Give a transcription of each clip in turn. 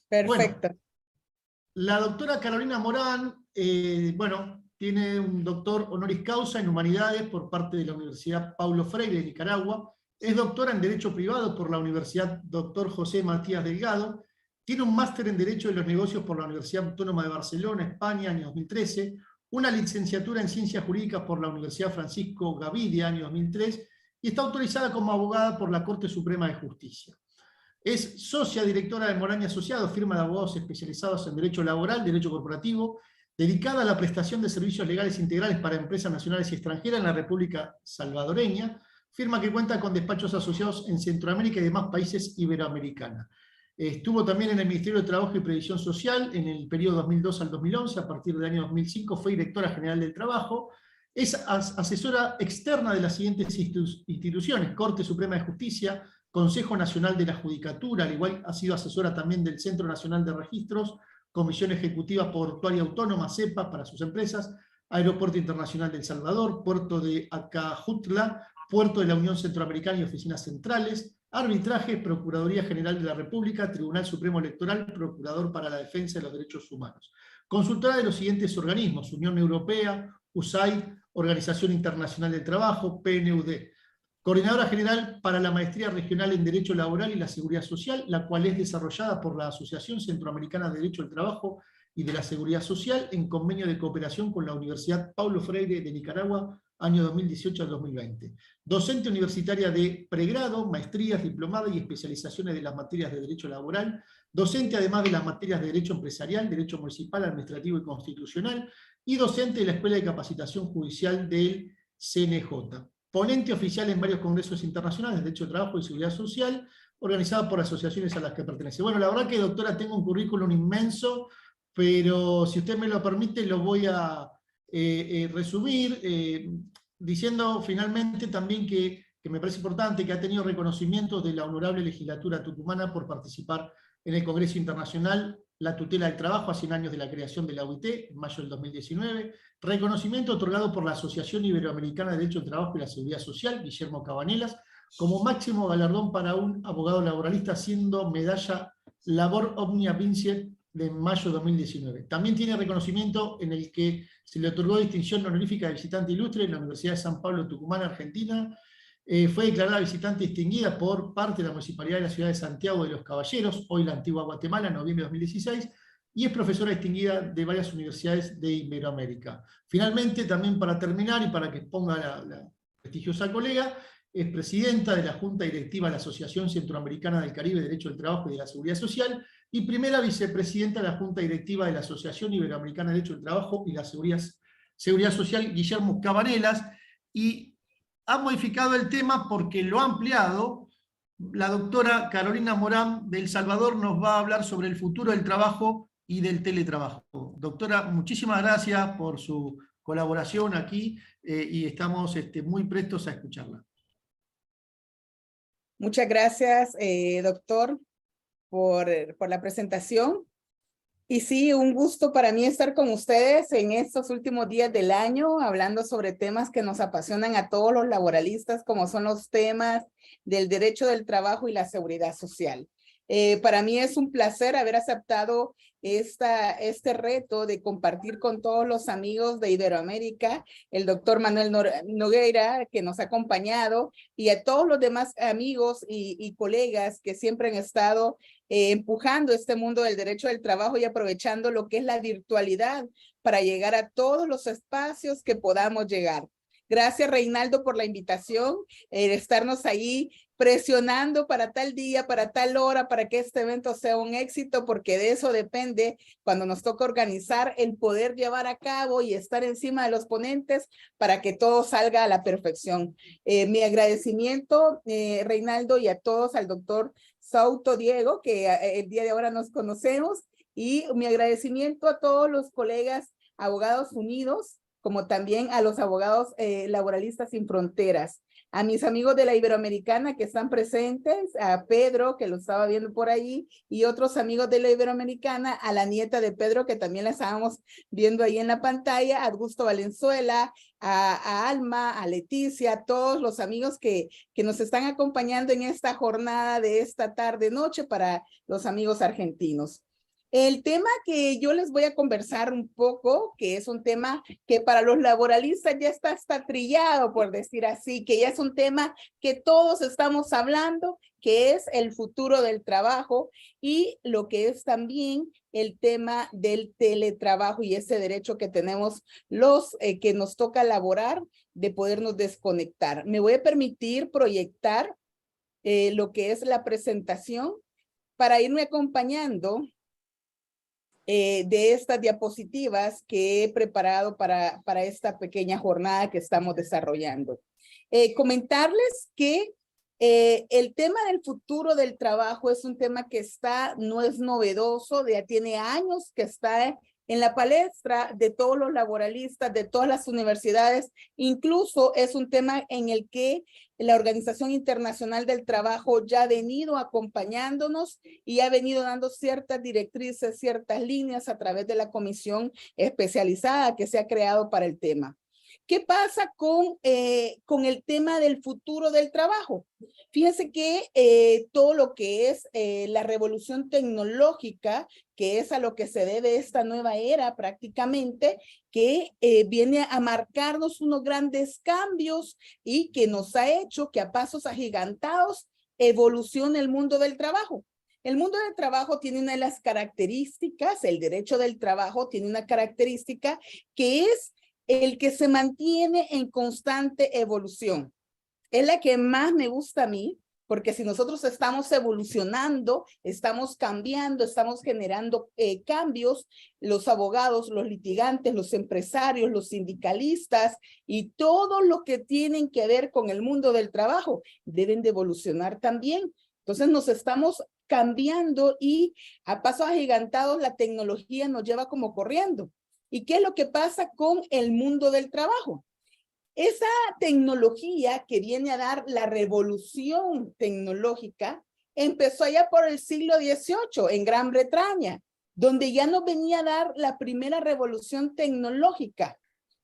Bueno, Perfecto. la doctora Carolina Morán, bueno, tiene un doctor honoris causa en Humanidades por parte de la Universidad Paulo Freire de Nicaragua. Es doctora en Derecho Privado por la Universidad Dr. José Matías Delgado. Tiene un máster en Derecho de los Negocios por la Universidad Autónoma de Barcelona, España, año 2013. Una licenciatura en Ciencias Jurídicas por la Universidad Francisco Gavidia, año 2003. Y está autorizada como abogada por la Corte Suprema de Justicia. Es socia directora de Morán y Asociados, firma de abogados especializados en Derecho Laboral, Derecho Corporativo, dedicada a la prestación de servicios legales integrales para empresas nacionales y extranjeras en la República Salvadoreña, firma que cuenta con despachos asociados en Centroamérica y demás países iberoamericanos. Estuvo también en el Ministerio de Trabajo y Previsión Social en el periodo 2002 al 2011, a partir del año 2005 fue directora general del Trabajo, es asesora externa de las siguientes instituciones: Corte Suprema de Justicia, Consejo Nacional de la Judicatura, al igual ha sido asesora también del Centro Nacional de Registros, Comisión Ejecutiva Portuaria Autónoma, CEPA, para sus empresas, Aeropuerto Internacional de El Salvador, Puerto de Acajutla, Puerto de la Unión Centroamericana y oficinas centrales, Arbitraje, Procuraduría General de la República, Tribunal Supremo Electoral, Procurador para la Defensa de los Derechos Humanos. Consultora de los siguientes organismos: Unión Europea, USAID, Organización Internacional del Trabajo, PNUD. Coordinadora General para la Maestría Regional en Derecho Laboral y la Seguridad Social, la cual es desarrollada por la Asociación Centroamericana de Derecho del Trabajo y de la Seguridad Social, en convenio de cooperación con la Universidad Paulo Freire de Nicaragua, año 2018 al 2020. Docente universitaria de pregrado, maestrías, diplomadas y especializaciones de las materias de Derecho Laboral, docente además de las materias de Derecho Empresarial, Derecho Municipal, Administrativo y Constitucional, y docente de la Escuela de Capacitación Judicial del CNJ. Ponente oficial en varios congresos internacionales de Derecho de Trabajo y Seguridad Social, organizada por asociaciones a las que pertenece. Bueno, la verdad que, doctora, tengo un currículum inmenso, pero si usted me lo permite, lo voy a resumir, diciendo finalmente también que me parece importante que ha tenido reconocimientos de la Honorable Legislatura Tucumana por participar en el Congreso Internacional La Tutela del Trabajo a 100 años de la creación de la OIT, en mayo del 2019, reconocimiento otorgado por la Asociación Iberoamericana de Derecho del Trabajo y la Seguridad Social, Guillermo Cabanelas, como máximo galardón para un abogado laboralista, siendo medalla Labor Omnia Vincit de mayo de 2019. También tiene reconocimiento en el que se le otorgó distinción honorífica de visitante ilustre en la Universidad de San Pablo, Tucumán, Argentina. Fue declarada visitante distinguida por parte de la Municipalidad de la Ciudad de Santiago de los Caballeros, hoy la antigua Guatemala, en noviembre de 2016, y es profesora distinguida de varias universidades de Iberoamérica. Finalmente, también para terminar y para que exponga la prestigiosa colega, es presidenta de la Junta Directiva de la Asociación Centroamericana del Caribe de Derecho del Trabajo y de la Seguridad Social, y primera vicepresidenta de la Junta Directiva de la Asociación Iberoamericana de Derecho del Trabajo y la Seguridad Social, Guillermo Cabanelas, y ha modificado el tema porque lo ha ampliado. La doctora Carolina Morán de El Salvador nos va a hablar sobre el futuro del trabajo y del teletrabajo. Doctora, muchísimas gracias por su colaboración aquí y estamos muy prestos a escucharla. Muchas gracias, doctor, por la presentación. Y sí, un gusto para mí estar con ustedes en estos últimos días del año, hablando sobre temas que nos apasionan a todos los laboralistas, como son los temas del derecho del trabajo y la seguridad social. Para mí es un placer haber aceptado este reto de compartir con todos los amigos de Iberoamérica, el doctor Manuel Nogueira, que nos ha acompañado, y a todos los demás amigos y colegas que siempre han estado empujando este mundo del derecho del trabajo y aprovechando lo que es la virtualidad para llegar a todos los espacios que podamos llegar. Gracias, Reinaldo, por la invitación, de estarnos ahí presionando para tal día, para tal hora, para que este evento sea un éxito, porque de eso depende, cuando nos toca organizar, el poder llevar a cabo y estar encima de los ponentes para que todo salga a la perfección. Mi agradecimiento, Reinaldo, y a todos, al doctor Souto Diego, que el día de ahora nos conocemos, y mi agradecimiento a todos los colegas abogados unidos, como también a los abogados laboralistas sin fronteras, a mis amigos de la Iberoamericana que están presentes, a Pedro, que lo estaba viendo por ahí, y otros amigos de la Iberoamericana, a la nieta de Pedro, que también la estábamos viendo ahí en la pantalla, a Augusto Valenzuela, a Alma, a Leticia, a todos los amigos que nos están acompañando en esta jornada de esta tarde-noche para los amigos argentinos. El tema que yo les voy a conversar un poco, que es un tema que para los laboralistas ya está hasta trillado, por decir así, que ya es un tema que todos estamos hablando, que es el futuro del trabajo y lo que es también el tema del teletrabajo y ese derecho que tenemos los que nos toca laborar de podernos desconectar. Me voy a permitir proyectar lo que es la presentación para irme acompañando de estas diapositivas que he preparado para esta pequeña jornada que estamos desarrollando. Comentarles que el tema del futuro del trabajo es un tema que no es novedoso, ya tiene años que está en la palestra de todos los laboralistas, de todas las universidades. Incluso es un tema en el que la Organización Internacional del Trabajo ya ha venido acompañándonos y ha venido dando ciertas directrices, ciertas líneas a través de la comisión especializada que se ha creado para el tema. ¿Qué pasa con el tema del futuro del trabajo? Fíjense que todo lo que es la revolución tecnológica, que es a lo que se debe esta nueva era prácticamente, que viene a marcarnos unos grandes cambios y que nos ha hecho que a pasos agigantados evolucione el mundo del trabajo. El mundo del trabajo tiene una de las características, el derecho del trabajo tiene una característica que es el que se mantiene en constante evolución. Es la que más me gusta a mí, porque si nosotros estamos evolucionando, estamos cambiando, estamos generando cambios, los abogados, los litigantes, los empresarios, los sindicalistas y todo lo que tienen que ver con el mundo del trabajo deben de evolucionar también. Entonces nos estamos cambiando y a pasos agigantados la tecnología nos lleva como corriendo. ¿Y qué es lo que pasa con el mundo del trabajo? Esa tecnología que viene a dar la revolución tecnológica empezó allá por el siglo XVIII en Gran Bretaña, donde ya nos venía a dar la primera revolución tecnológica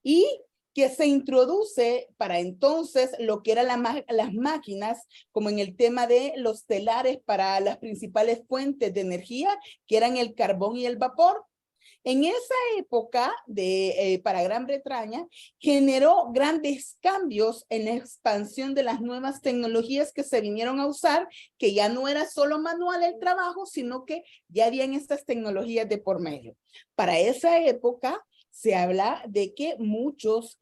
y que se introduce para entonces lo que eran las máquinas, como en el tema de los telares para las principales fuentes de energía, que eran el carbón y el vapor. En esa época, para Gran Bretaña, generó grandes cambios en la expansión de las nuevas tecnologías que se vinieron a usar, que ya no era solo manual el trabajo, sino que ya habían estas tecnologías de por medio. Para esa época, se habla de que muchos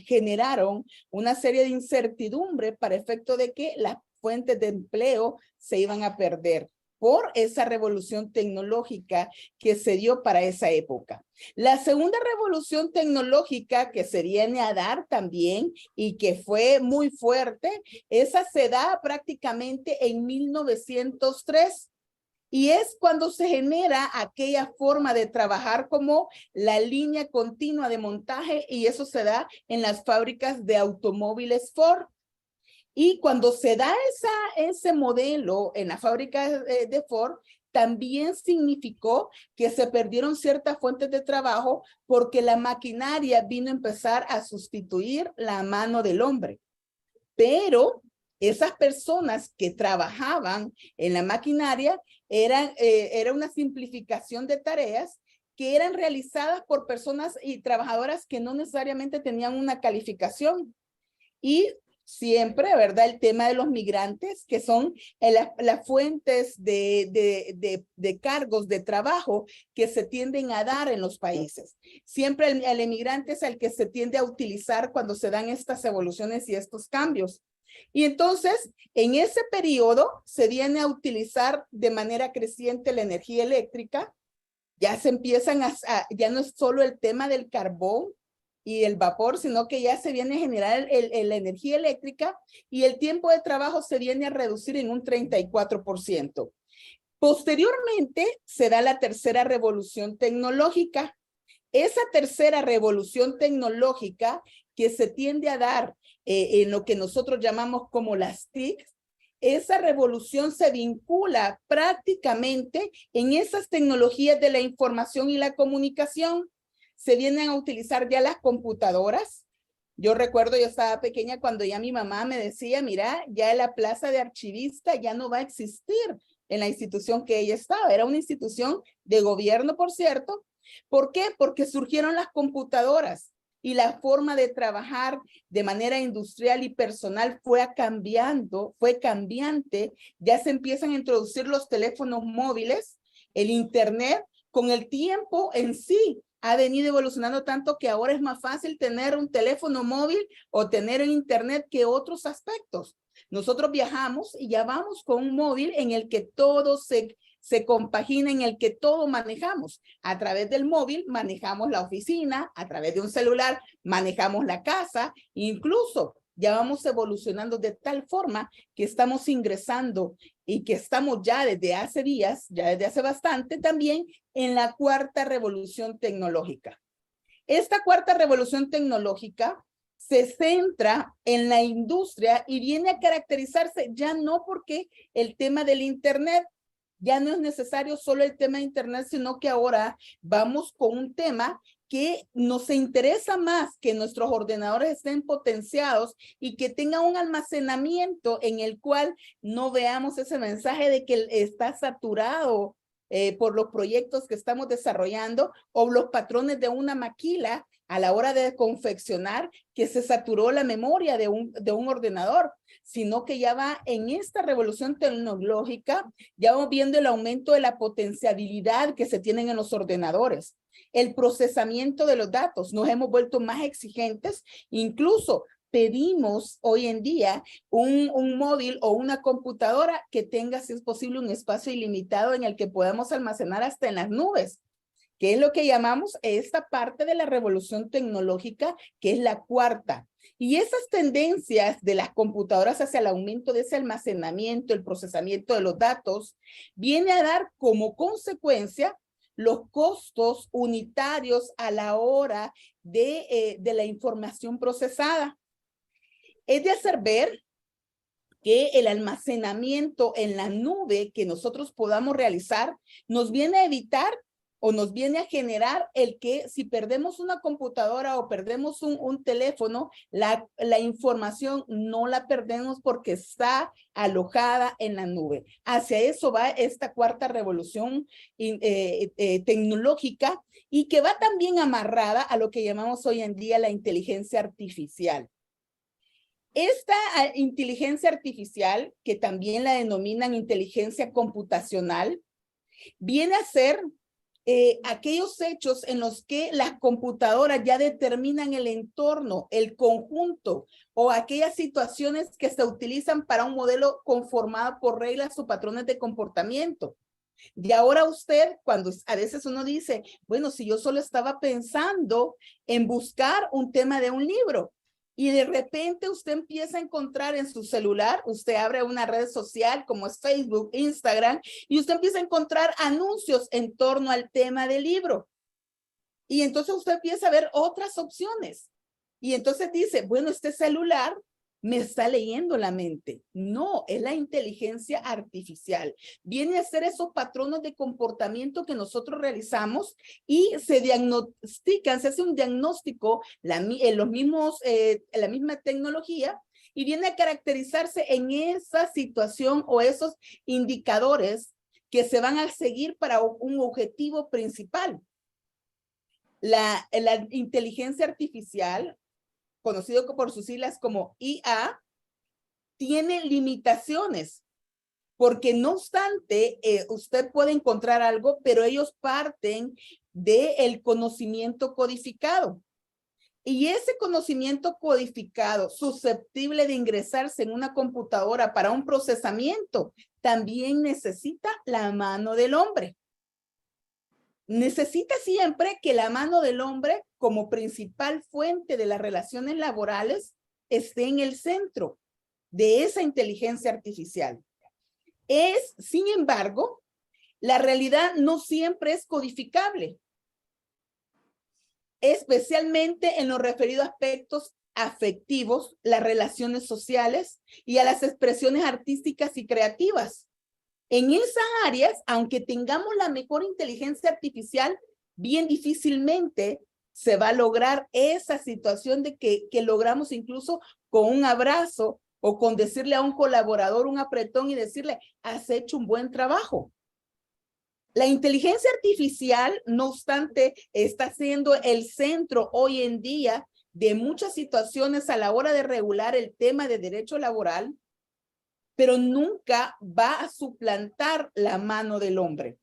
generaron una serie de incertidumbre para efecto de que las fuentes de empleo se iban a perder por esa revolución tecnológica que se dio para esa época. La segunda revolución tecnológica que se viene a dar también y que fue muy fuerte, esa se da prácticamente en 1903. Y es cuando se genera aquella forma de trabajar como la línea continua de montaje y eso se da en las fábricas de automóviles Ford. Y cuando se da ese modelo en la fábrica de Ford, también significó que se perdieron ciertas fuentes de trabajo porque la maquinaria vino a empezar a sustituir la mano del hombre. Pero esas personas que trabajaban en la maquinaria era una simplificación de tareas que eran realizadas por personas y trabajadoras que no necesariamente tenían una calificación. Y siempre, ¿verdad? El tema de los migrantes, que son las fuentes de cargos de trabajo que se tienden a dar en los países. Siempre el emigrante es el que se tiende a utilizar cuando se dan estas evoluciones y estos cambios. Y entonces, en ese periodo, se viene a utilizar de manera creciente la energía eléctrica. Ya se empiezan ya no es solo el tema del carbón y el vapor, sino que ya se viene a generar la energía eléctrica y el tiempo de trabajo se viene a reducir en un 34%. Posteriormente, se da la tercera revolución tecnológica. Esa tercera revolución tecnológica que se tiende a dar en lo que nosotros llamamos como las TIC, esa revolución se vincula prácticamente en esas tecnologías de la información y la comunicación. Se vienen a utilizar ya las computadoras. Yo recuerdo, yo estaba pequeña cuando ya mi mamá me decía, mira, ya la plaza de archivista ya no va a existir, en la institución que ella estaba. Era una institución de gobierno, por cierto. ¿Por qué? Porque surgieron las computadoras y la forma de trabajar de manera industrial y personal fue cambiando, fue cambiante. Ya se empiezan a introducir los teléfonos móviles, el internet. Con el tiempo en sí ha venido evolucionando tanto que ahora es más fácil tener un teléfono móvil o tener el internet que otros aspectos. Nosotros viajamos y ya vamos con un móvil en el que todo se compagina, en el que todo manejamos. A través del móvil manejamos la oficina, a través de un celular manejamos la casa, incluso ya vamos evolucionando de tal forma que estamos ingresando y que estamos ya desde hace días, ya desde hace bastante también en la cuarta revolución tecnológica. Esta cuarta revolución tecnológica se centra en la industria y viene a caracterizarse ya no porque el tema del internet, ya no es necesario solo el tema de internet, sino que ahora vamos con un tema que nos interesa más que nuestros ordenadores estén potenciados y que tengan un almacenamiento en el cual no veamos ese mensaje de que está saturado por los proyectos que estamos desarrollando o los patrones de una maquila a la hora de confeccionar que se saturó la memoria de un ordenador, sino que ya va en esta revolución tecnológica, ya vamos viendo el aumento de la potencialidad que se tienen en los ordenadores, el procesamiento de los datos, nos hemos vuelto más exigentes, incluso pedimos hoy en día un móvil o una computadora que tenga, si es posible, un espacio ilimitado en el que podamos almacenar hasta en las nubes, que es lo que llamamos esta parte de la revolución tecnológica, que es la cuarta. Y esas tendencias de las computadoras hacia el aumento de ese almacenamiento, el procesamiento de los datos, viene a dar como consecuencia los costos unitarios a la hora de la información procesada. Es de hacer ver que el almacenamiento en la nube que nosotros podamos realizar nos viene a evitar o nos viene a generar el que si perdemos una computadora o perdemos un teléfono, la información no la perdemos porque está alojada en la nube. Hacia eso va esta cuarta revolución tecnológica y que va también amarrada a lo que llamamos hoy en día la inteligencia artificial. Esta inteligencia artificial, que también la denominan inteligencia computacional, viene a ser aquellos hechos en los que las computadoras ya determinan el entorno, el conjunto o aquellas situaciones que se utilizan para un modelo conformado por reglas o patrones de comportamiento. Y ahora usted, cuando a veces uno dice, bueno, si yo solo estaba pensando en buscar un tema de un libro, y de repente usted empieza a encontrar en su celular, usted abre una red social como es Facebook, Instagram, y usted empieza a encontrar anuncios en torno al tema del libro. Y entonces usted empieza a ver otras opciones. Y entonces dice, bueno, este celular me está leyendo la mente. No, es la inteligencia artificial. Viene a ser esos patrones de comportamiento que nosotros realizamos y se diagnostican, se hace un diagnóstico, la misma tecnología, y viene a caracterizarse en esa situación o esos indicadores que se van a seguir para un objetivo principal. La inteligencia artificial, conocido por sus siglas como IA, tiene limitaciones, porque no obstante, usted puede encontrar algo, pero ellos parten del conocimiento codificado. Y ese conocimiento codificado, susceptible de ingresarse en una computadora para un procesamiento, también necesita la mano del hombre. Necesita siempre que la mano del hombre, como principal fuente de las relaciones laborales, esté en el centro de esa inteligencia artificial. Sin embargo, la realidad no siempre es codificable, especialmente en los referidos a aspectos afectivos, las relaciones sociales y a las expresiones artísticas y creativas. En esas áreas, aunque tengamos la mejor inteligencia artificial, bien difícilmente se va a lograr esa situación de que logramos incluso con un abrazo, o con decirle a un colaborador un apretón y decirle, has hecho un buen trabajo. La inteligencia artificial, no obstante, está siendo el centro hoy en día de muchas situaciones a la hora de regular el tema de derecho laboral, pero nunca va a suplantar la mano del hombre.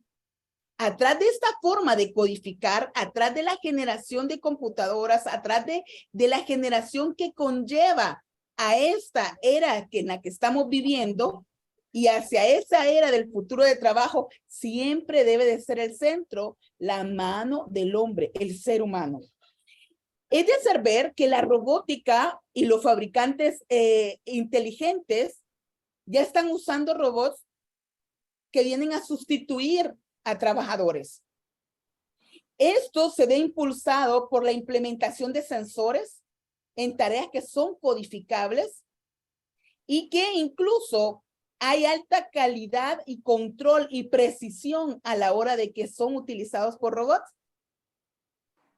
Atrás de esta forma de codificar, atrás de la generación de computadoras, atrás de la generación que conlleva a esta era en la que estamos viviendo, y hacia esa era del futuro de trabajo, siempre debe de ser el centro la mano del hombre, el ser humano. Es de hacer ver que la robótica y los fabricantes inteligentes ya están usando robots que vienen a sustituir a trabajadores. Esto se ve impulsado por la implementación de sensores en tareas que son codificables y que incluso hay alta calidad y control y precisión a la hora de que son utilizados por robots.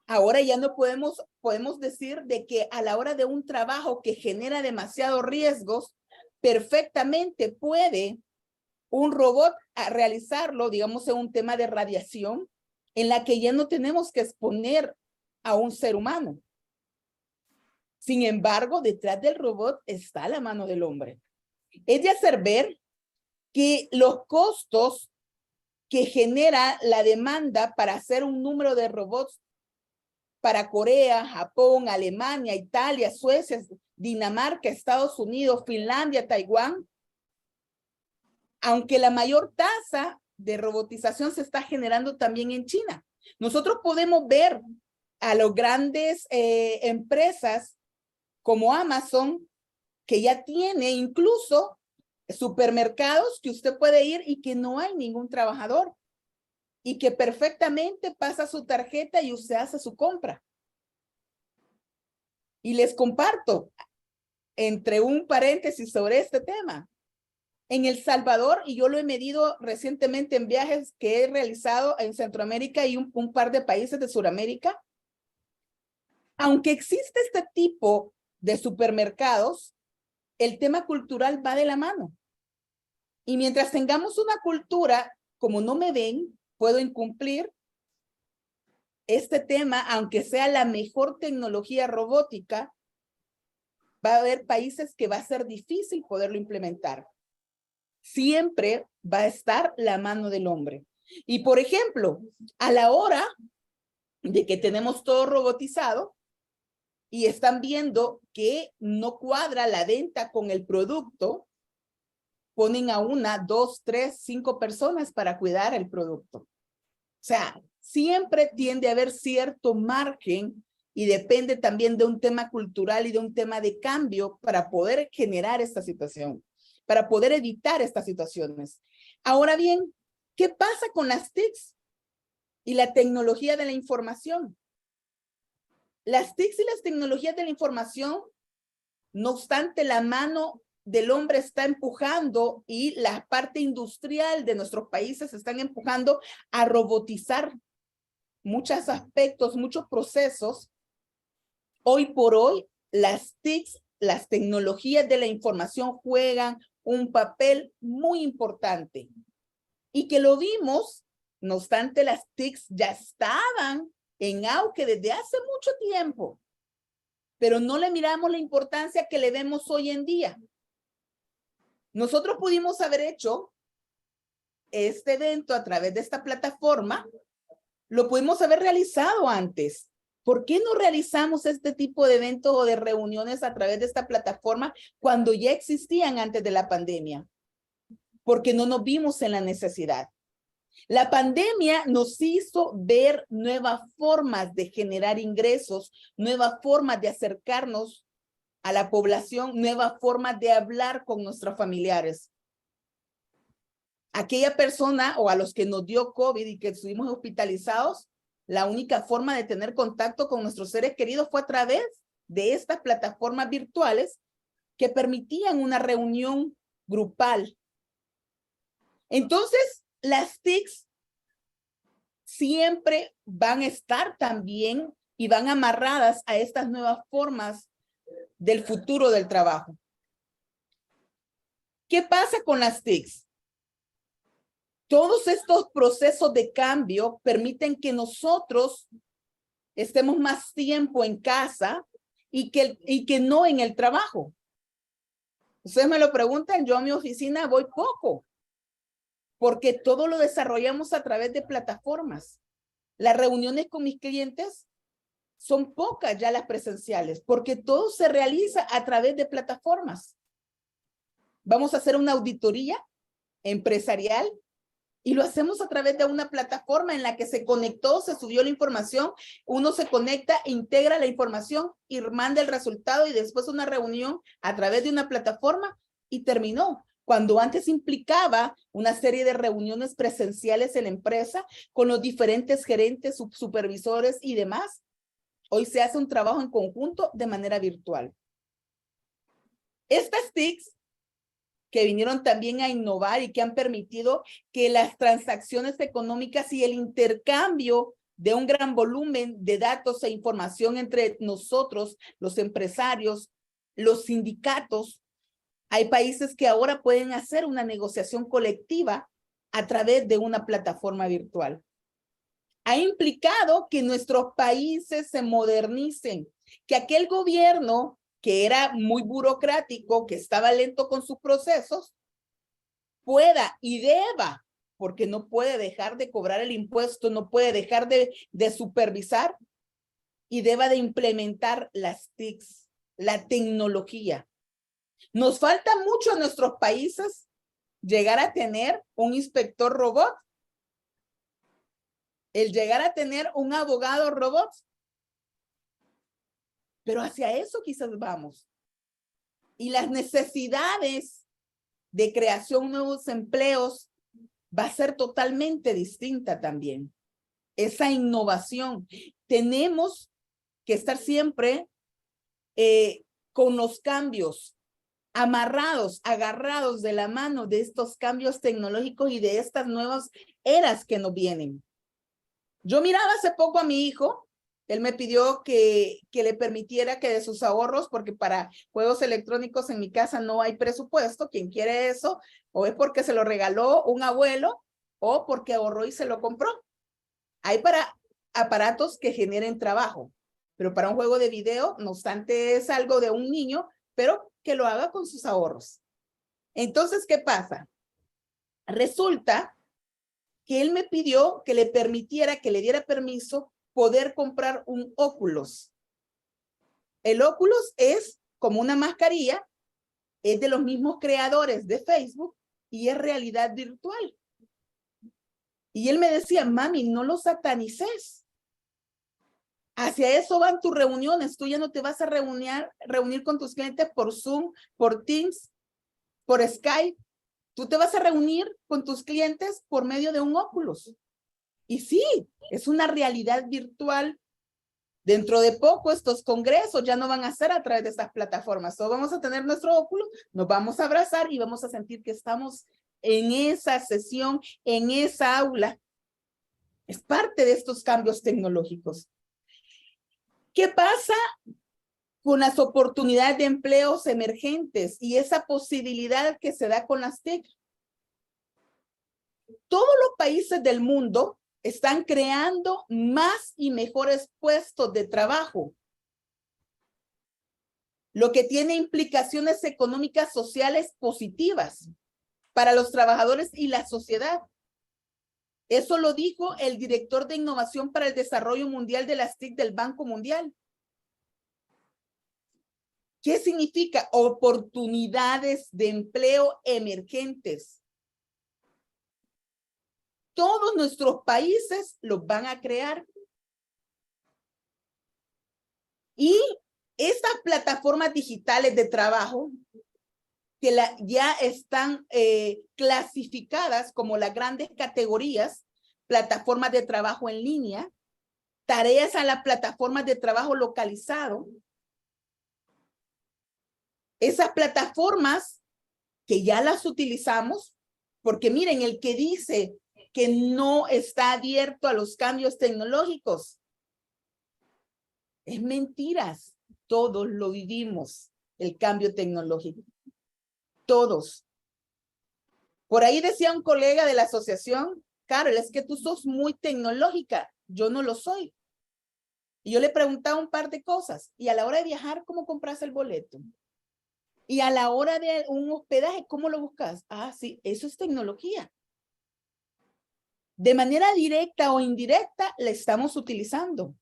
Ahora ya no podemos decir de que a la hora de un trabajo que genera demasiados riesgos, perfectamente puede un robot a realizarlo, digamos, en un tema de radiación, en la que ya no tenemos que exponer a un ser humano. Sin embargo, detrás del robot está la mano del hombre. Es de hacer ver que los costos que genera la demanda para hacer un número de robots para Corea, Japón, Alemania, Italia, Suecia, Dinamarca, Estados Unidos, Finlandia, Taiwán, aunque la mayor tasa de robotización se está generando también en China. Nosotros podemos ver a las grandes empresas como Amazon, que ya tiene incluso supermercados que usted puede ir y que no hay ningún trabajador y que perfectamente pasa su tarjeta y usted hace su compra. Y les comparto, entre un paréntesis sobre este tema, en El Salvador, y yo lo he medido recientemente en viajes que he realizado en Centroamérica y un par de países de Sudamérica, aunque existe este tipo de supermercados, el tema cultural va de la mano. Y mientras tengamos una cultura, como no me ven, puedo incumplir este tema, aunque sea la mejor tecnología robótica, va a haber países que va a ser difícil poderlo implementar. Siempre va a estar la mano del hombre. Y por ejemplo, a la hora de que tenemos todo robotizado y están viendo que no cuadra la venta con el producto, ponen a 1, 2, 3, 5 personas para cuidar el producto. O sea, siempre tiende a haber cierto margen y depende también de un tema cultural y de un tema de cambio para poder generar esta situación, para poder evitar estas situaciones. Ahora bien, ¿qué pasa con las TICs y la tecnología de la información? Las TICs y las tecnologías de la información, no obstante, la mano del hombre está empujando y la parte industrial de nuestros países están empujando a robotizar muchos aspectos, muchos procesos. Hoy por hoy, las TICs, las tecnologías de la información juegan un papel muy importante y que lo vimos, no obstante, las TICs ya estaban en auge desde hace mucho tiempo, pero no le miramos la importancia que le vemos hoy en día. Nosotros pudimos haber hecho este evento a través de esta plataforma, lo pudimos haber realizado antes. ¿Por qué no realizamos este tipo de eventos o de reuniones a través de esta plataforma cuando ya existían antes de la pandemia? Porque no nos vimos en la necesidad. La pandemia nos hizo ver nuevas formas de generar ingresos, nuevas formas de acercarnos a la población, nuevas formas de hablar con nuestros familiares. Aquella persona o a los que nos dio COVID y que estuvimos hospitalizados, la única forma de tener contacto con nuestros seres queridos fue a través de estas plataformas virtuales que permitían una reunión grupal. Entonces, las TICs siempre van a estar también y van amarradas a estas nuevas formas del futuro del trabajo. ¿Qué pasa con las TICs? Todos estos procesos de cambio permiten que nosotros estemos más tiempo en casa y que no en el trabajo. Ustedes me lo preguntan, yo a mi oficina voy poco, porque todo lo desarrollamos a través de plataformas. Las reuniones con mis clientes son pocas ya las presenciales, porque todo se realiza a través de plataformas. Vamos a hacer una auditoría empresarial y lo hacemos a través de una plataforma en la que se conectó, se subió la información, uno se conecta, integra la información y manda el resultado y después una reunión a través de una plataforma y terminó. Cuando antes implicaba una serie de reuniones presenciales en la empresa con los diferentes gerentes, supervisores y demás, hoy se hace un trabajo en conjunto de manera virtual. Estas TICs que vinieron también a innovar y que han permitido que las transacciones económicas y el intercambio de un gran volumen de datos e información entre nosotros, los empresarios, los sindicatos. Hay países que ahora pueden hacer una negociación colectiva a través de una plataforma virtual. Ha implicado que nuestros países se modernicen, que aquel gobierno que era muy burocrático, que estaba lento con sus procesos, pueda y deba, porque no puede dejar de cobrar el impuesto, no puede dejar de supervisar y deba de implementar las TICs, la tecnología. Nos falta mucho en nuestros países llegar a tener un inspector robot, el llegar a tener un abogado robot. Pero hacia eso quizás vamos. Y las necesidades de creación de nuevos empleos va a ser totalmente distinta también. Esa innovación. Tenemos que estar siempre con los cambios, amarrados, agarrados de la mano de estos cambios tecnológicos y de estas nuevas eras que nos vienen. Yo miraba hace poco a mi hijo. Él me pidió que le permitiera que de sus ahorros, porque para juegos electrónicos en mi casa no hay presupuesto. Quien quiere eso, o es porque se lo regaló un abuelo, o porque ahorró y se lo compró. Hay para aparatos que generen trabajo, pero para un juego de video, no obstante, es algo de un niño, pero que lo haga con sus ahorros. Entonces, ¿qué pasa? Resulta que él me pidió que le permitiera, que le diera permiso poder comprar un Oculus. El Oculus es como una mascarilla, es de los mismos creadores de Facebook y es realidad virtual. Y él me decía, mami, no lo satanices. Hacia eso van tus reuniones. Tú ya no te vas a reunir con tus clientes por Zoom, por Teams, por Skype. Tú te vas a reunir con tus clientes por medio de un Oculus. Y sí, es una realidad virtual. Dentro de poco estos congresos ya no van a ser a través de estas plataformas. Solo vamos a tener nuestro Oculus, nos vamos a abrazar y vamos a sentir que estamos en esa sesión, en esa aula. Es parte de estos cambios tecnológicos. ¿Qué pasa con las oportunidades de empleos emergentes y esa posibilidad que se da con las TIC? Todos los países del mundo están creando más y mejores puestos de trabajo, lo que tiene implicaciones económicas sociales positivas para los trabajadores y la sociedad. Eso lo dijo el director de Innovación para el Desarrollo Mundial de las TIC del Banco Mundial. ¿Qué significa? Oportunidades de empleo emergentes. Todos nuestros países los van a crear. Y estas plataformas digitales de trabajo que ya están clasificadas como las grandes categorías, plataformas de trabajo en línea, tareas a las plataformas de trabajo localizado. Esas plataformas que ya las utilizamos, porque miren, el que dice que no está abierto a los cambios tecnológicos, es mentiras. Todos lo vivimos, el cambio tecnológico. Todos. Por ahí decía un colega de la asociación, Carol, es que tú sos muy tecnológica, yo no lo soy. Y yo le preguntaba un par de cosas. Y a la hora de viajar, ¿cómo compras el boleto? Y a la hora de un hospedaje, ¿cómo lo buscas? Ah, sí, eso es tecnología. De manera directa o indirecta, la estamos utilizando.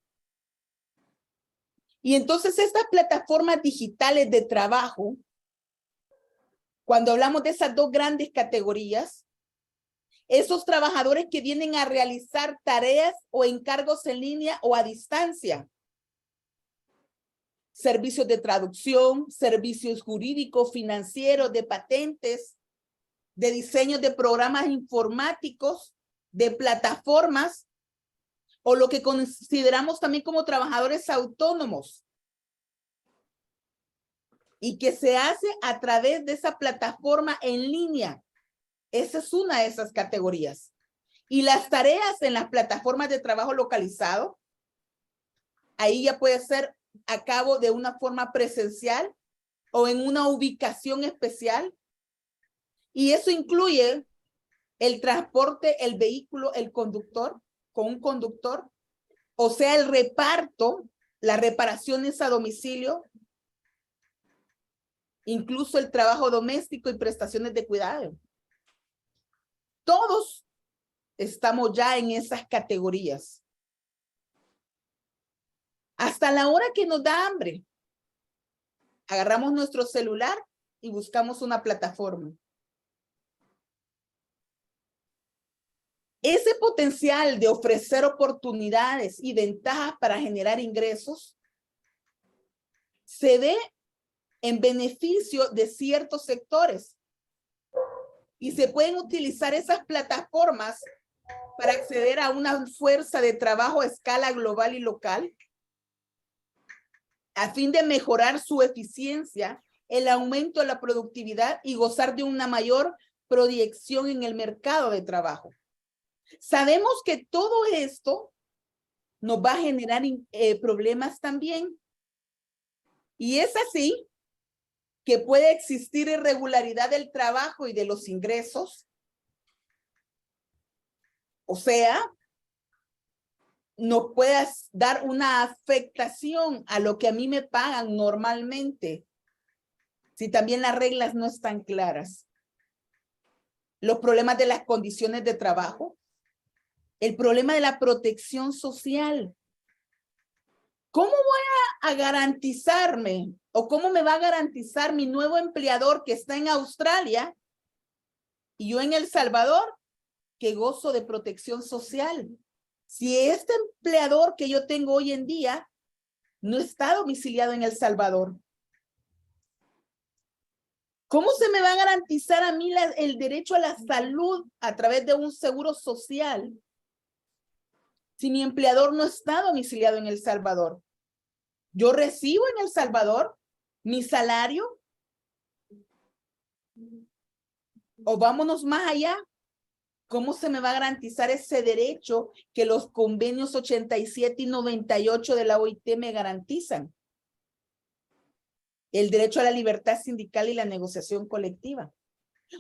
Y entonces estas plataformas digitales de trabajo, cuando hablamos de esas dos grandes categorías, esos trabajadores que vienen a realizar tareas o encargos en línea o a distancia, servicios de traducción, servicios jurídicos, financieros, de patentes, de diseño de programas informáticos, de plataformas, o lo que consideramos también como trabajadores autónomos, y que se hace a través de esa plataforma en línea. Esa es una de esas categorías. Y las tareas en las plataformas de trabajo localizado, ahí ya puede ser a cabo de una forma presencial o en una ubicación especial. Y eso incluye el transporte, el vehículo, el conductor, con un conductor, o sea, el reparto, las reparaciones a domicilio, incluso el trabajo doméstico y prestaciones de cuidado. Todos estamos ya en esas categorías. Hasta la hora que nos da hambre, agarramos nuestro celular y buscamos una plataforma. Ese potencial de ofrecer oportunidades y ventajas para generar ingresos se ve en beneficio de ciertos sectores y se pueden utilizar esas plataformas para acceder a una fuerza de trabajo a escala global y local a fin de mejorar su eficiencia, el aumento de la productividad y gozar de una mayor proyección en el mercado de trabajo. Sabemos que todo esto nos va a generar problemas también. Y es así que puede existir irregularidad del trabajo y de los ingresos. O sea, no puedas dar una afectación a lo que a mí me pagan normalmente, si también las reglas no están claras. Los problemas de las condiciones de trabajo, el problema de la protección social. ¿Cómo voy a garantizarme o cómo me va a garantizar mi nuevo empleador que está en Australia y yo en El Salvador que gozo de protección social? Si este empleador que yo tengo hoy en día no está domiciliado en El Salvador, ¿cómo se me va a garantizar a mí el derecho a la salud a través de un seguro social si mi empleador no está domiciliado en El Salvador? Yo recibo en El Salvador mi salario, o vámonos más allá, ¿cómo se me va a garantizar ese derecho que los convenios 87 y 98 de la OIT me garantizan? El derecho a la libertad sindical y la negociación colectiva.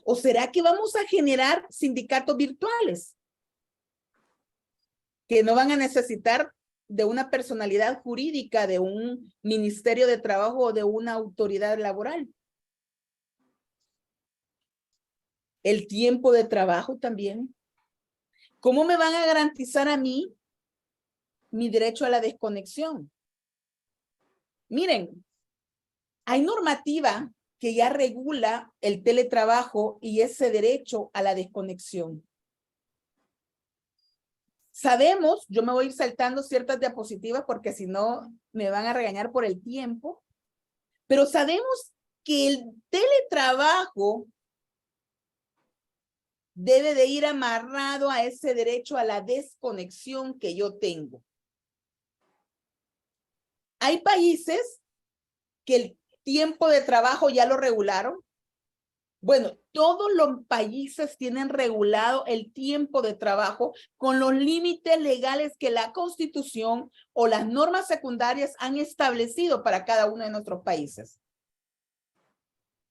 ¿O será que vamos a generar sindicatos virtuales que no van a necesitar de una personalidad jurídica, de un ministerio de trabajo o de una autoridad laboral? El tiempo de trabajo también. ¿Cómo me van a garantizar a mí mi derecho a la desconexión? Miren, hay normativa que ya regula el teletrabajo y ese derecho a la desconexión. Sabemos, yo me voy a ir saltando ciertas diapositivas porque si no me van a regañar por el tiempo, pero sabemos que el teletrabajo debe de ir amarrado a ese derecho a la desconexión que yo tengo. Hay países que el tiempo de trabajo ya lo regularon. Bueno, todos los países tienen regulado el tiempo de trabajo con los límites legales que la Constitución o las normas secundarias han establecido para cada uno de nuestros países.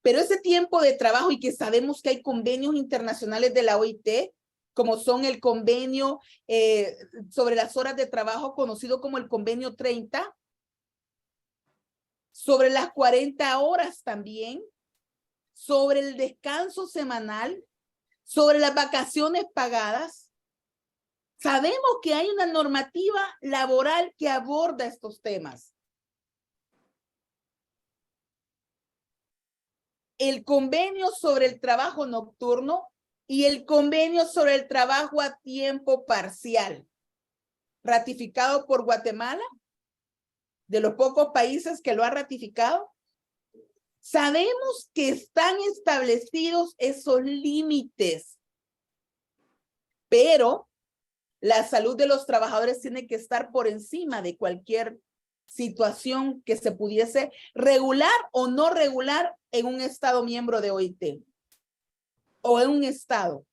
Pero ese tiempo de trabajo, y que sabemos que hay convenios internacionales de la OIT, como son el convenio sobre las horas de trabajo, conocido como el convenio 30, sobre las 40 horas también, sobre el descanso semanal, sobre las vacaciones pagadas. Sabemos que hay una normativa laboral que aborda estos temas. El convenio sobre el trabajo nocturno y el convenio sobre el trabajo a tiempo parcial, ratificado por Guatemala, de los pocos países que lo ha ratificado. Sabemos que están establecidos esos límites, pero la salud de los trabajadores tiene que estar por encima de cualquier situación que se pudiese regular o no regular en un estado miembro de OIT o en un estado.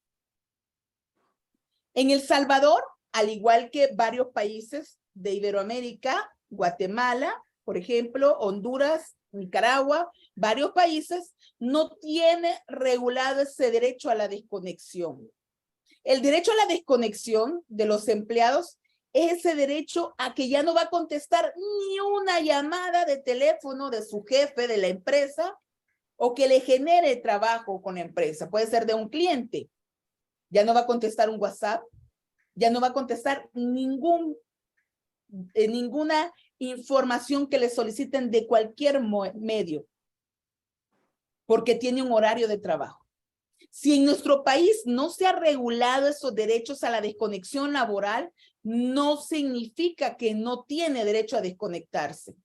En El Salvador, al igual que varios países de Iberoamérica, Guatemala, por ejemplo, Honduras, Nicaragua, varios países, no tiene regulado ese derecho a la desconexión. El derecho a la desconexión de los empleados es ese derecho a que ya no va a contestar ni una llamada de teléfono de su jefe de la empresa o que le genere trabajo con la empresa. Puede ser de un cliente. Ya no va a contestar un WhatsApp, ya no va a contestar ninguna información que le soliciten de cualquier medio, porque tiene un horario de trabajo. Si en nuestro país no se ha regulado esos derechos a la desconexión laboral, no significa que no tiene derecho a desconectarse.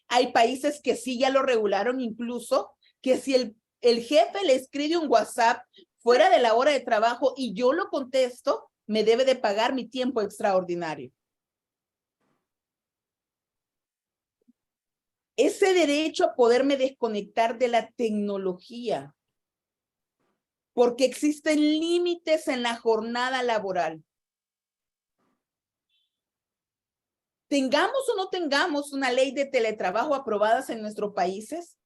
Hay países que sí ya lo regularon, incluso que si el jefe le escribe un WhatsApp fuera de la hora de trabajo y yo lo contesto, me debe de pagar mi tiempo extraordinario. Ese derecho a poderme desconectar de la tecnología, porque existen límites en la jornada laboral. Tengamos o no tengamos una ley de teletrabajo aprobadas en nuestros países,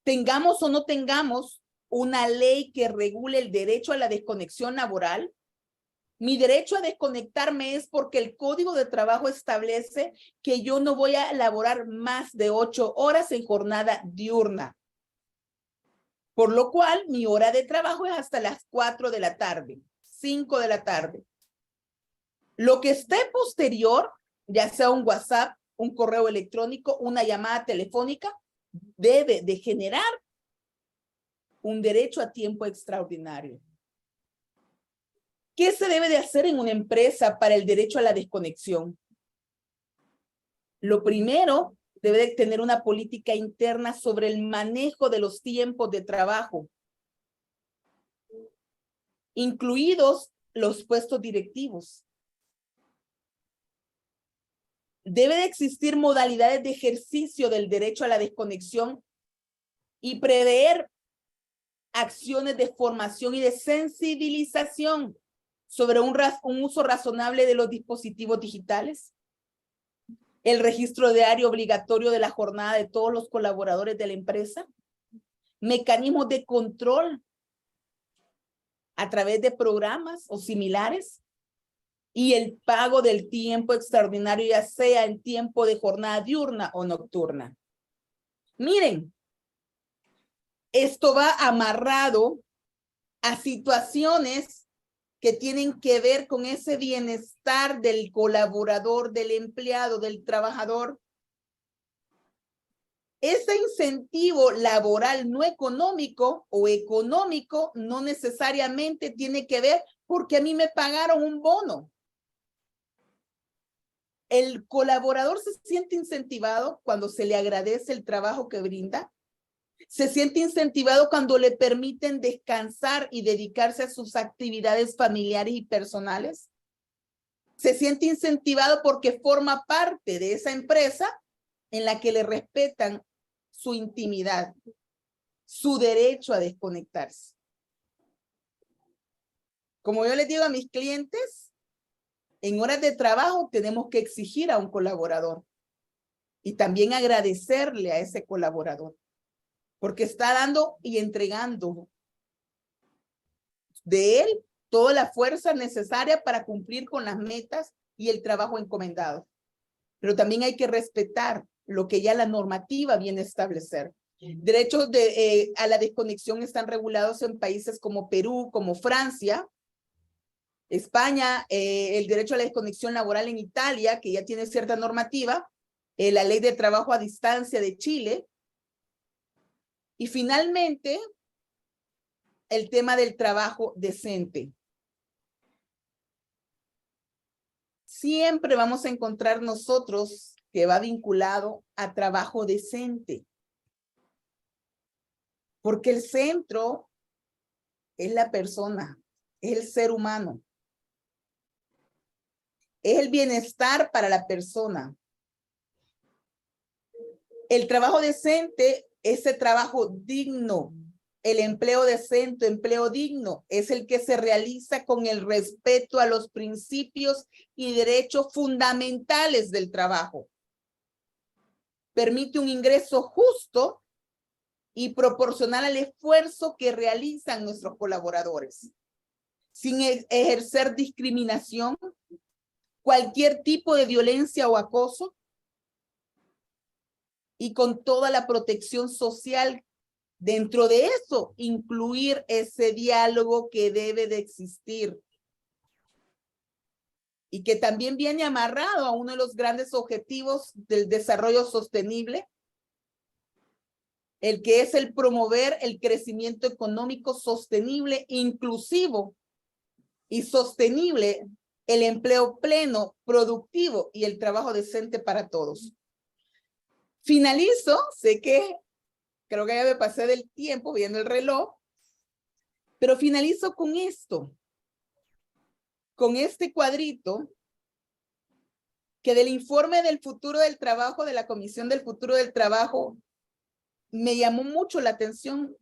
tengamos o no tengamos una ley que regule el derecho a la desconexión laboral, mi derecho a desconectarme es porque el Código de Trabajo establece que yo no voy a laborar más de 8 horas en jornada diurna. Por lo cual, mi hora de trabajo es hasta las 4 de la tarde, 5 de la tarde. Lo que esté posterior, ya sea un WhatsApp, un correo electrónico, una llamada telefónica, debe de generar un derecho a tiempo extraordinario. ¿Qué se debe de hacer en una empresa para el derecho a la desconexión? Lo primero, debe de tener una política interna sobre el manejo de los tiempos de trabajo, incluidos los puestos directivos. Debe de existir modalidades de ejercicio del derecho a la desconexión y prever acciones de formación y de sensibilización sobre un uso razonable de los dispositivos digitales, el registro diario obligatorio de la jornada de todos los colaboradores de la empresa, mecanismos de control a través de programas o similares, y el pago del tiempo extraordinario, ya sea en tiempo de jornada diurna o nocturna. Miren, esto va amarrado a situaciones que tienen que ver con ese bienestar del colaborador, del empleado, del trabajador. Ese incentivo laboral no económico o económico no necesariamente tiene que ver porque a mí me pagaron un bono. El colaborador se siente incentivado cuando se le agradece el trabajo que brinda. Se siente incentivado cuando le permiten descansar y dedicarse a sus actividades familiares y personales. Se siente incentivado porque forma parte de esa empresa en la que le respetan su intimidad, su derecho a desconectarse. Como yo les digo a mis clientes, en horas de trabajo tenemos que exigir a un colaborador y también agradecerle a ese colaborador. porque está dando y entregando de él toda la fuerza necesaria para cumplir con las metas y el trabajo encomendado. Pero también hay que respetar lo que ya la normativa viene a establecer. Derechos a la desconexión están regulados en países como Perú, como Francia, España, el derecho a la desconexión laboral en Italia, que ya tiene cierta normativa, la ley de trabajo a distancia de Chile, y finalmente el tema del trabajo decente. Siempre vamos a encontrar nosotros que va vinculado a trabajo decente, porque el centro es la persona, es el ser humano, es el bienestar para la persona. El trabajo decente, ese trabajo digno, el empleo decente, empleo digno, es el que se realiza con el respeto a los principios y derechos fundamentales del trabajo. Permite un ingreso justo y proporcional al esfuerzo que realizan nuestros colaboradores, sin ejercer discriminación, cualquier tipo de violencia o acoso, y con toda la protección social. Dentro de eso, incluir ese diálogo que debe de existir y que también viene amarrado a uno de los grandes objetivos del desarrollo sostenible, el que es el promover el crecimiento económico sostenible, inclusivo y sostenible, el empleo pleno, productivo y el trabajo decente para todos. Finalizo, sé que creo que ya me pasé del tiempo viendo el reloj, pero finalizo con esto, con este cuadrito que del informe del futuro del trabajo, de la Comisión del Futuro del Trabajo, me llamó mucho la atención.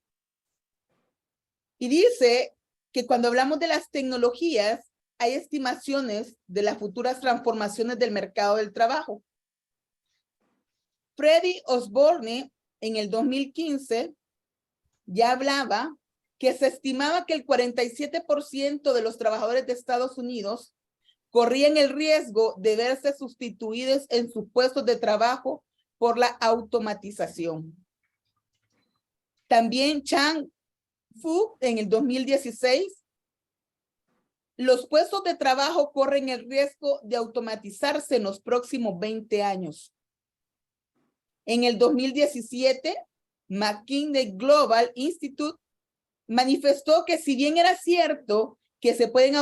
Y dice que cuando hablamos de las tecnologías, hay estimaciones de las futuras transformaciones del mercado del trabajo. Freddie Osborne, en el 2015, ya hablaba que se estimaba que el 47% de los trabajadores de Estados Unidos corrían el riesgo de verse sustituidos en sus puestos de trabajo por la automatización. También Chang Fu, en el 2016, los puestos de trabajo corren el riesgo de automatizarse en los próximos 20 años. En el 2017, McKinsey Global Institute manifestó que si bien era cierto que se pueden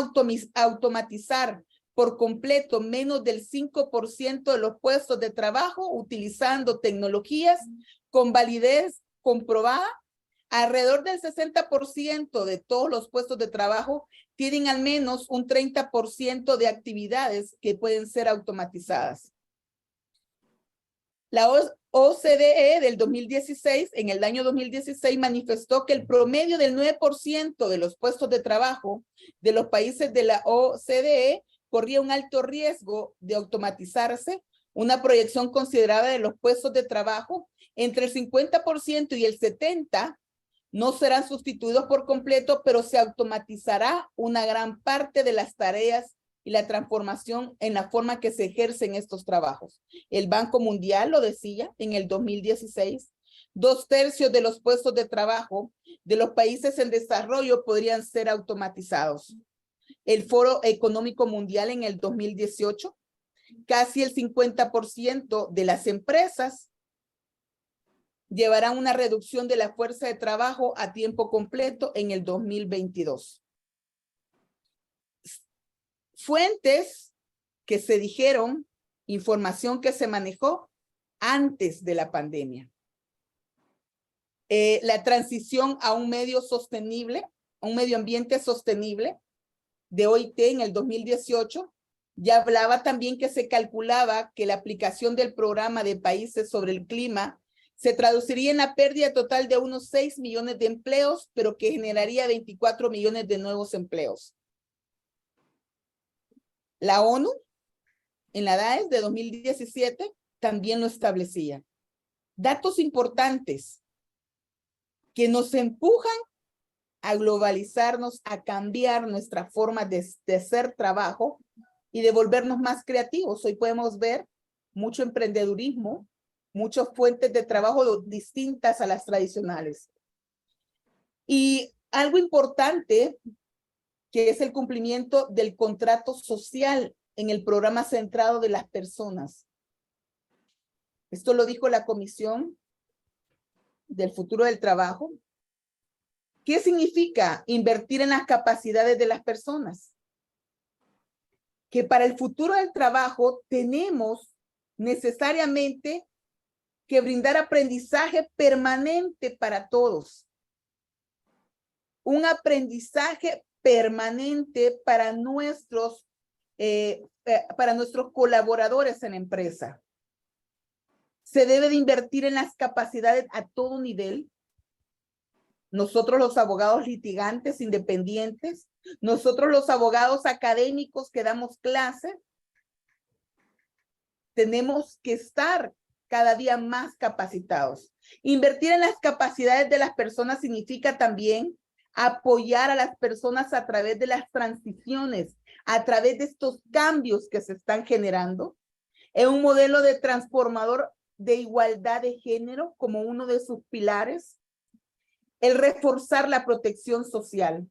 automatizar por completo menos del 5% de los puestos de trabajo utilizando tecnologías con validez comprobada, alrededor del 60% de todos los puestos de trabajo tienen al menos un 30% de actividades que pueden ser automatizadas. La OCDE del 2016, en el año 2016, manifestó que el promedio del 9% de los puestos de trabajo de los países de la OCDE corría un alto riesgo de automatizarse, una proyección considerada de los puestos de trabajo entre el 50% y el 70% no serán sustituidos por completo, pero se automatizará una gran parte de las tareas y la transformación en la forma que se ejercen estos trabajos. El Banco Mundial lo decía en el 2016, 2/3 de los puestos de trabajo de los países en desarrollo podrían ser automatizados. El Foro Económico Mundial en el 2018, casi el 50% de las empresas llevarán una reducción de la fuerza de trabajo a tiempo completo en el 2022. Fuentes que se dijeron, información que se manejó antes de la pandemia. La transición a un medio sostenible, a un medio ambiente sostenible de OIT en el 2018, ya hablaba también que se calculaba que la aplicación del programa de países sobre el clima se traduciría en la pérdida total de unos 6 millones de empleos, pero que generaría 24 millones de nuevos empleos. La ONU, en la DAES de 2017, también lo establecía. Datos importantes. que nos empujan a globalizarnos, a cambiar nuestra forma de hacer trabajo y de volvernos más creativos. Hoy podemos ver mucho emprendedurismo, muchas fuentes de trabajo distintas a las tradicionales. Y algo importante, que es el cumplimiento del contrato social en el programa centrado de las personas. Esto lo dijo la Comisión del Futuro del Trabajo. ¿Qué significa invertir en las capacidades de las personas? Que para el futuro del trabajo tenemos necesariamente que brindar aprendizaje permanente para todos. Un aprendizaje permanente para nuestros colaboradores en la empresa. Se debe de invertir en las capacidades a todo nivel. Nosotros los abogados litigantes independientes, nosotros los abogados académicos que damos clase, tenemos que estar cada día más capacitados. Invertir en las capacidades de las personas significa también apoyar a las personas a través de las transiciones, a través de estos cambios que se están generando, en un modelo de transformador de igualdad de género como uno de sus pilares, el reforzar la protección social.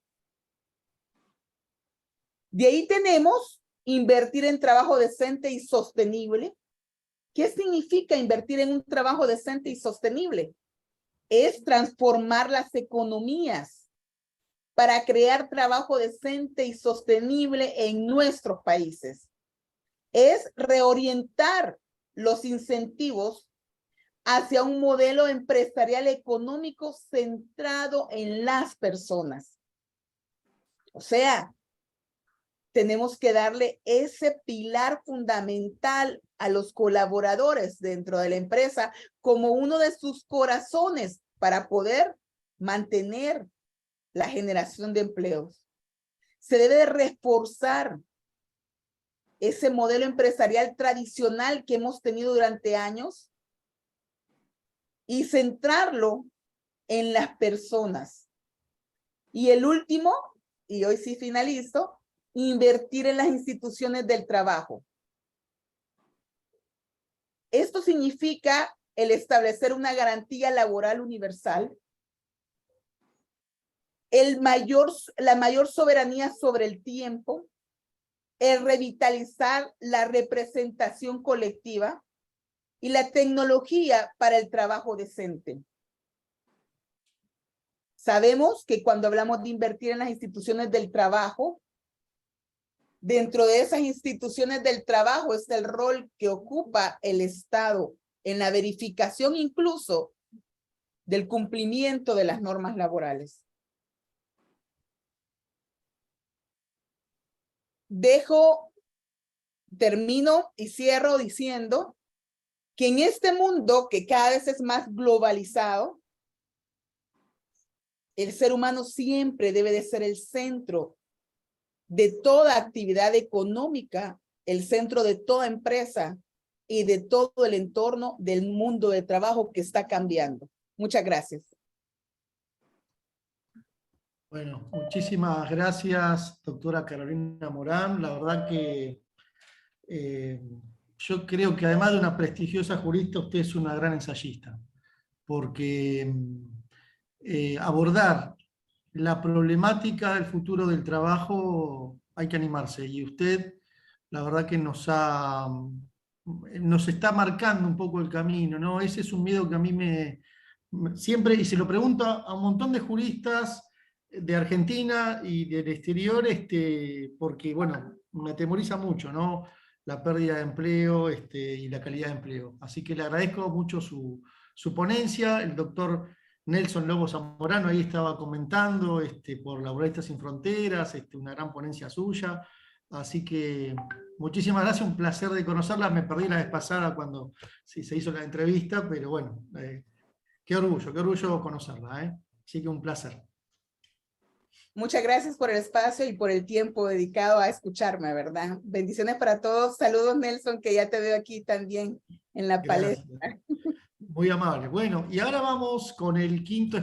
De ahí tenemos invertir en trabajo decente y sostenible. ¿Qué significa invertir en un trabajo decente y sostenible? Es transformar las economías para crear trabajo decente y sostenible en nuestros países. Es reorientar los incentivos hacia un modelo empresarial económico centrado en las personas. O sea, tenemos que darle ese pilar fundamental a los colaboradores dentro de la empresa como uno de sus corazones para poder mantener la generación de empleos. Se debe de reforzar ese modelo empresarial tradicional que hemos tenido durante años y centrarlo en las personas. Y el último, y hoy sí finalizo, invertir en las instituciones del trabajo. Esto significa el establecer una garantía laboral universal, la mayor soberanía sobre el tiempo, el revitalizar la representación colectiva y la tecnología para el trabajo decente. Sabemos que cuando hablamos de invertir en las instituciones del trabajo, dentro de esas instituciones del trabajo es el rol que ocupa el Estado en la verificación incluso del cumplimiento de las normas laborales. Termino y cierro diciendo que en este mundo que cada vez es más globalizado, el ser humano siempre debe de ser el centro de toda actividad económica, el centro de toda empresa y de todo el entorno del mundo de trabajo que está cambiando. Muchas gracias. Bueno, muchísimas gracias, doctora Carolina Morán. La verdad que yo creo que además de una prestigiosa jurista, usted es una gran ensayista, porque abordar la problemática del futuro del trabajo hay que animarse, y usted la verdad que nos está marcando un poco el camino, ¿no? Ese es un miedo que a mí siempre, y se lo pregunto a un montón de juristas de Argentina y del exterior, porque, bueno, me atemoriza mucho, ¿no? La pérdida de empleo y la calidad de empleo. Así que le agradezco mucho su ponencia. El doctor Nelson Lobo Zamorano ahí estaba comentando por Laboristas Sin Fronteras, una gran ponencia suya. Así que muchísimas gracias, un placer de conocerla. Me perdí la vez pasada cuando sí, se hizo la entrevista, pero bueno, qué orgullo conocerla. Así que un placer. Muchas gracias por el espacio y por el tiempo dedicado a escucharme, ¿verdad? Bendiciones para todos. Saludos, Nelson, que ya te veo aquí también en la palestra. Muy amable. Bueno, y ahora vamos con el quinto